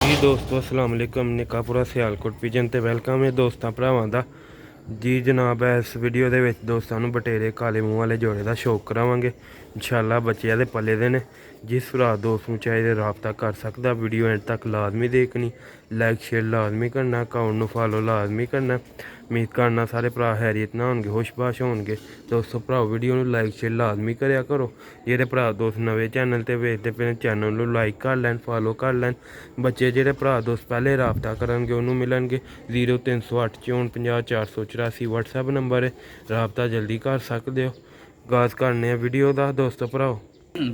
जी दोस्तों अस्सलाम वालेकुम निकापुरा सियालकोट पिजन ते वेलकम है दोस्तों भरावां दा जी जनाब। इस वीडियो दे विच दोस्तां नूं बटेरे काले मूंह वाले जोड़े दा शौक करावांगे। इंशाल्लाह बच्चे दे पले दे ने। जिस भरा दोस्त नूं चाहिए राबता कर सकदा। वीडियो एंड तक लाजमी देखनी, लाइक शेयर लाजमी करना, अकाउंट नूं फॉलो लाजमी करना। उम्मीद करना सारे भरा हैरियत ना होणगे, खुशबाश होणगे। दोस्तों भराओ वीडियो नूं लाइक शेयर लाजमी करया करो। जेह्ड़े भरा दोस्त नवे चैनल ते वेखदे पे चैनल नूं लाइक कर लैन, फॉलो कर लैन। बच्चे जेह्ड़े भरा दोस्त पहले राबता करनगे उन्होंने मिलणगे 0308 54 50 484 व्हाट्सएप नंबर है। राबता जल्दी कर सकते हो। गाज करने वीडियो का दोस्तों भराओ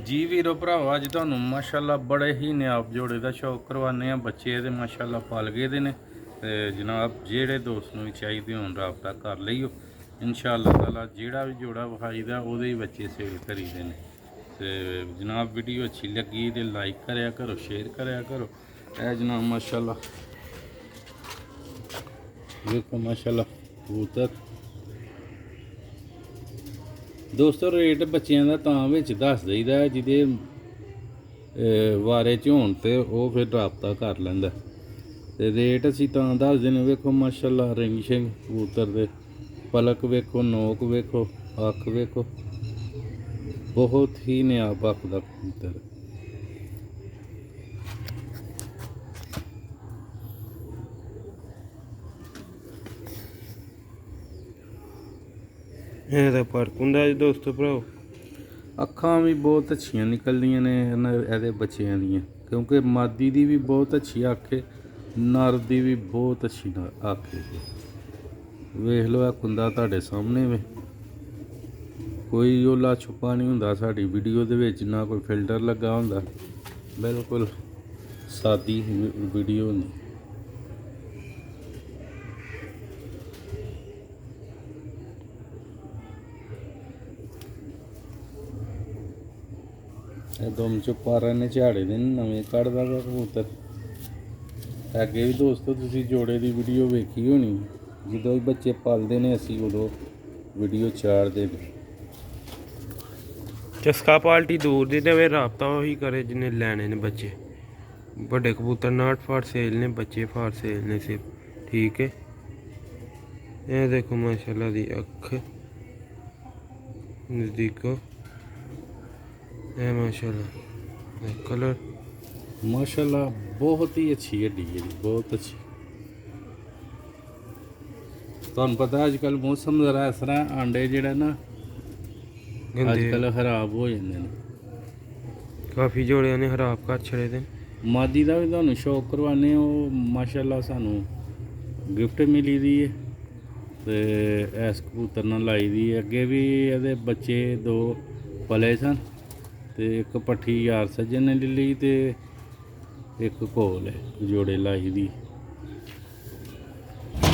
जी वीरो भराओ अज तुहानूं माशाअल्लाह बड़े ही नायाब जोड़े का शौक करवाने बच्चे ये माशाअल्लाह पल गए दे ने ते जनाब जेह्ड़े दोस्त नूं चाहिए होन राबता कर लियो। इंशाअल्लाह ताला जेह्ड़ा भी जोड़ा विखाई दा ओहदे ही बच्चे सेल करी दे ने ते जनाब वीडियो अच्छी लगी तो लाइक करया करो, शेयर करया करो। ए जनाब माशाअल्लाह देखो माशाअल्लाह कबूतर दोस्तों रेट बच्चों का तां बिच दस दईदा है जिहदे वारे च होण ते ओह फिर राबता कर लैंदा ते रेट असीं तां दसदे ने। वेखो माशाअल्लाह रिंग शिंग कबूतर दे पलक वेखो, नोक वेखो, अख वेखो, बहुत ही नायाब अख दा कबूतर। ਇਹਦਾ फर्क ਹੁੰਦਾ जी दोस्तों भराओ। ਅੱਖਾਂ भी बहुत अच्छियां निकलदियां ने ਇਹਦੇ ਬੱਚਿਆਂ ਦੀਆਂ क्योंकि मादी ਦੀ भी बहुत अच्छी अख है, नर ਦੀ भी बहुत अच्छी अख है। वेख लो कुंदा ਤੁਹਾਡੇ सामने वे कोई ओला छुपा नहीं ਹੁੰਦਾ ਸਾਡੀ ਵੀਡੀਓ ਦੇ ਵਿੱਚ, ना कोई फिल्टर लगा ਹੁੰਦਾ, बिल्कुल सादी वीडियो ਹੁੰਦੀ। दुम चुपारा ने झाड़े दे नवें कढ़दा वा कबूतर। अगे भी दोस्तों तुसीं जोड़े की वीडियो वेखी होनी, जो बच्चे पलते ने असी उदों वीडियो चाढ़ते ने। चस्का पाल्टी दूर दी ते राबता वही करे जिन्हें लैने ने बच्चे। बड़े कबूतर नाट फाट सेल ने, बच्चे फाट सेल ने सिर्फ, ठीक है। ये देखो माशाल्लाह दी अख नज़दीको, ये माशाल्लाह कलर माशाल्लाह बहुत ही अच्छी हड्डी है जी, बहुत अच्छी। तुहानूं पता अजकल मौसम जरा इस तरह आंडे जेह्ड़े ना अजकल खराब हो जाते हैं। काफ़ी जोड़े ने खराब कर छड़े दे। मादी का भी तुहानूं शौक करवाने माशाल्लाह सानूं गिफ्ट मिली दी है ते इस कबूतर नाल लाई दी है। अगे भी ये बच्चे दो पले सन ते एक पट्ठी यार सज्जन ने ले ली ते एक कोल है जोड़े लाई दी।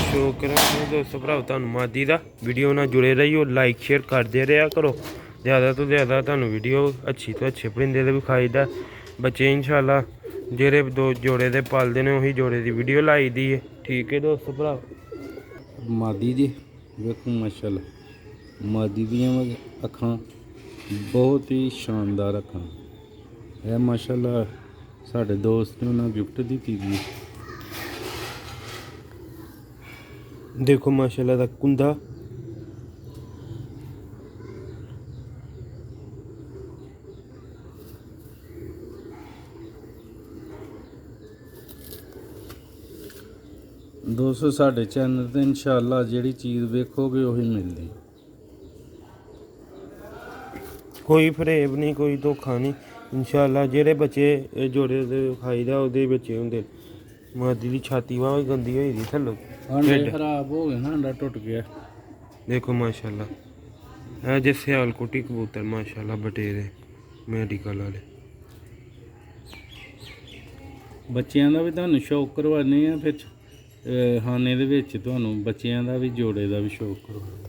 शौक करा दोस्तों भराओ तुहानूं मादी दा वीडियो नाल जुड़े रहियो, लाइक शेयर करदे रहा करो। ज़्यादा तो ज़्यादा तुहानूं वीडियो अच्छी तो अच्छे परिंदे दे विखाई दा बच्चे इंशाल्लाह जेह्ड़े दो जोड़े दे पालदे ने उही जोड़े दी वीडियो लाई दी है, ठीक है दोस्तों भराओ। मादी जी वेखो माशाल्लाह मादी दियां अखां बहुत ही शानदार अखां। यह माशाल्लाह साढ़े दोस्त ने उन्हें गिफ्ट दी थी। देखो माशाल्लाह दा कुंदा, दोस्तों साढ़े चैनल ते इंशाल्लाह जेह्ड़ी चीज़ वेखोगे उही मिलदी, कोई फरेब नहीं, कोई धोखा नहीं। इंशाल्लाह जेह्ड़े बच्चे जोड़े दे खाई दा ओह्दे बच्चे होंदे। मादी दी छाती वाह गंदी होई दी थल्लों, अंडे खराब हो गए ना, अंडा टुट गया। देखो माशाल्लाह है जे सियालकोटी कबूतर माशाल्लाह बटेरे मेडिकल वाले। बच्चों का भी तुहानूं शौक करवाने आ, फिर खाने दे विच तुहानूं बच्चों का भी जोड़े का भी शौक करवाने।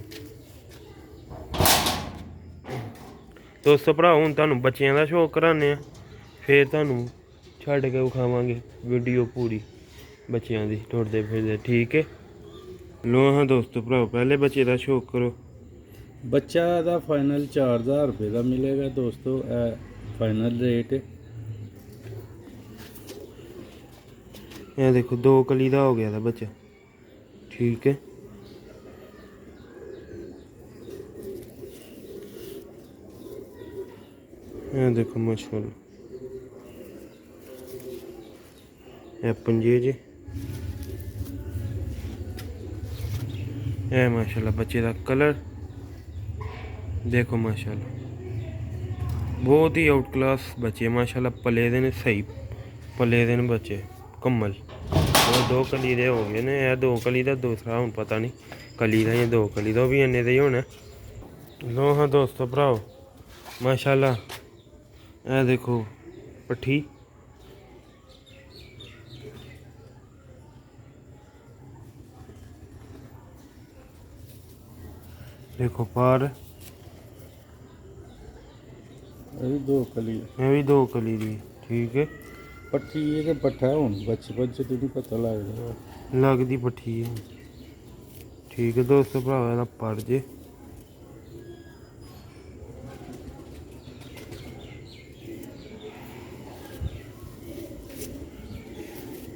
दोस्तों भरा हुण तुहानूं बच्चों का शौक कराने फिर तुहानूं छड्ड के विखावांगे वीडियो पूरी बच्चों की टुरदे फिरदे, ठीक है। लो हाँ दोस्तों भराओ पहले बच्चे का शौक करो। बच्चा का फाइनल 4000 रुपये का मिलेगा दोस्तों, फाइनल रेट है। ਇਹ ਦੇਖੋ 2 ਕਲੀ ਦਾ ਹੋ ਗਿਆ ਦਾ ਬੱਚਾ। ਠੀਕ ਹੈ, ਇਹ ਦੇਖੋ ਮਾਸ਼ਾਅੱਲਾ ਇਹ ਪੰਜੇ ਜੀ। ਇਹ ਮਾਸ਼ਾਅੱਲਾ ਬੱਚੇ ਦਾ ਕਲਰ देखो माशाल्लाह बहुत ही आउट क्लास बच्चे माशाल्लाह पले दे ने सही पले दे ने बच्चे कम्मल। वो 2 कली दे हो गए ने, यह 2 कली दा दूसरा हुन पता नहीं कली दा या 2 कली दा भी इन्ने दे ही होने। लो हाँ दोस्तों भराओ माशाल्लाह ए देखो पट्ठी देखो पार ਇਹ ਵੀ 2 ਕਲੀ ये भी 2 कली दी। ठीक है, ਪੱਠੀ ਇਹ ਕਿ ਪੱਠਾ ਹੁਣ ਬਚਪਨ ਚ ਤੇ ਨਹੀਂ ਪਤਾ ਲੱਗਦਾ। लगदी पट्ठी है। ठीक है दोस्तों भराओ ਇਹਦਾ ਪੜ ਜੇ।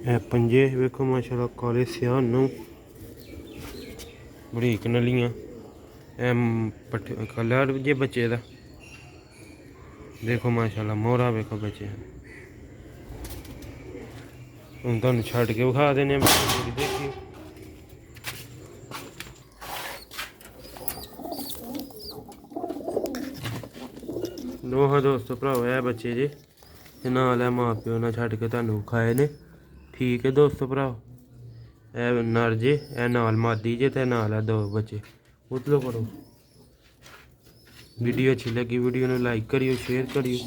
ਇਹ ਪੰਜੇ ਵੇਖੋ ਮਾਸ਼ਾਅੱਲਾ ਕਾਲੇ ਸਿਆਹ ਨੂੰ ਬਰੀਕ ਨਲੀਆਂ। ਇਹ ਪੱਠੇ ਕਲਰ ਜੇ ਬੱਚੇ ਦਾ देखो माशाल्लाह मोहरा वेखो बच्चे। हम तुहानू छड्ड के विखा देने देखिए। लो हाँ दोस्तों भराओ है बच्चे जे ते नाल है माँ प्यो ने छड्ड के तुहानू विखाए ने। ठीक है दोस्तों भराओ ए नर जे ए नाल मादी जे ते नाल है 2 बच्चे। उतलो करो। वीडियो अच्छी लगी वीडियो ने लाइक करियो, शेयर करियो,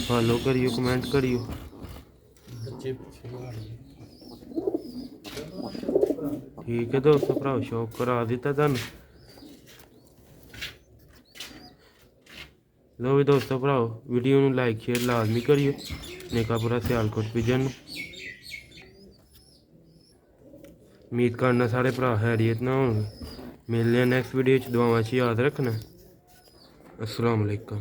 फॉलो करियो, कमेंट करियो। ठीक है दोस्तों भराओ शौक करा दिता तुहानू। लो भी दोस्तों भराओ वीडियो नू लाइक शेयर लाजमी करियो। नेकापुरा सियालकोट पिजन उम्मीद करना सारे भरा हैरियत ना होंगे। मिलने नेक्स्ट वीडियो च दुआवां च याद रखना। अस्सलाम वालेकुम।